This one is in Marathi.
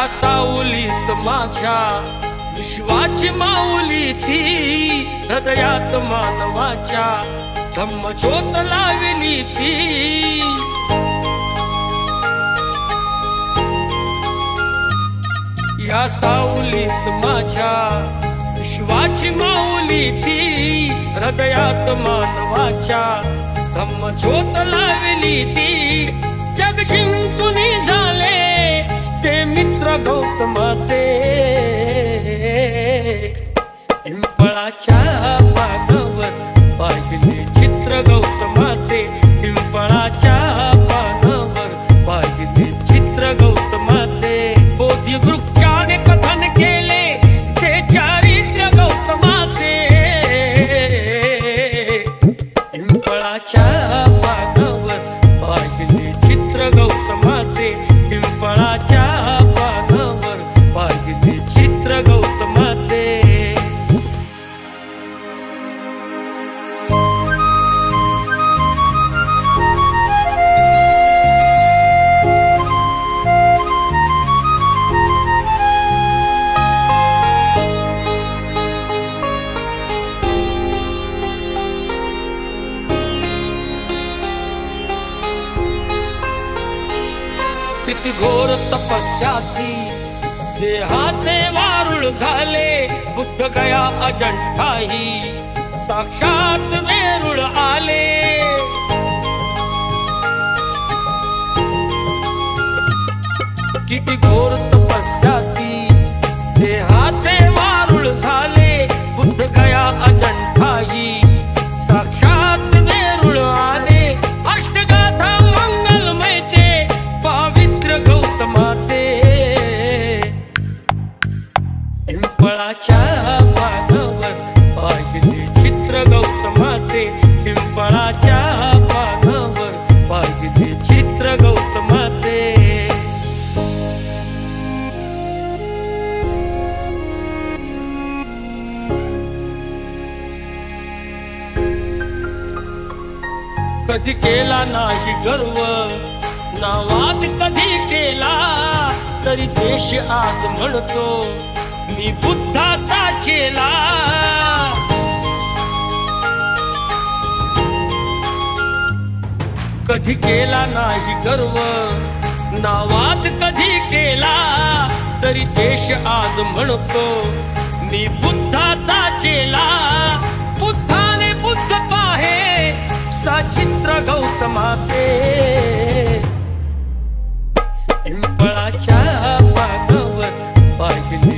या सावलीत माझ्या विश्वाची माऊली ती, हृदयात मानवाच्या धम्मज्योत लावली ती। या सावलीत माझ्या विश्वाची माऊली ती, हृदयात मानवाच्या धम्मज्योत लावली ती। जग जिंकून झाले ते मित्र गौतमाचे, पिंपळाच्या पानावर पाहिले चित्र गौतमाचे, पिंपळाच्या पानावर पाहिले चित्र गौतमाचे। बोधी वृक्षाने कथन केले ते चारित्र्य गौतमाचे, पिंपळाच्या पानावर पाहिले चित्र गौतमाचे, पिंपळाच्या पानावर पाहिले चित्र गौतमाचे। किती घोर तपस्या ती देहाचे वारुळ झाले, बुद्ध गया अजंठाही साक्षात वेरूळ आले। किती घोर तपस्या ती देहाचे वारुळ झाले, बुद्ध गया अजंठाही साक्षात वेरूळ आले। अष्टगाथा मंगलमय ते पवित्र गौतमाचे, पिंपळाच्या पानावर पाहिले चित्र गौतमाचे, पिंपळाच्या पानावर पाहिले चित्र गौतमाचे। कधी केला नाही गर्व ना वाद कधी केला, तरी देश आज म्हणतो मी बुद्धाचा चेला। कधी केला नाही गर्व ना वाद कधी केला, तरी देश आज म्हणतो मी बुद्धाचा चेला। बुद्धाने बुद्ध पाहे सचित्र गौतमाचे, पिंपळाच्या पानावर पाहिले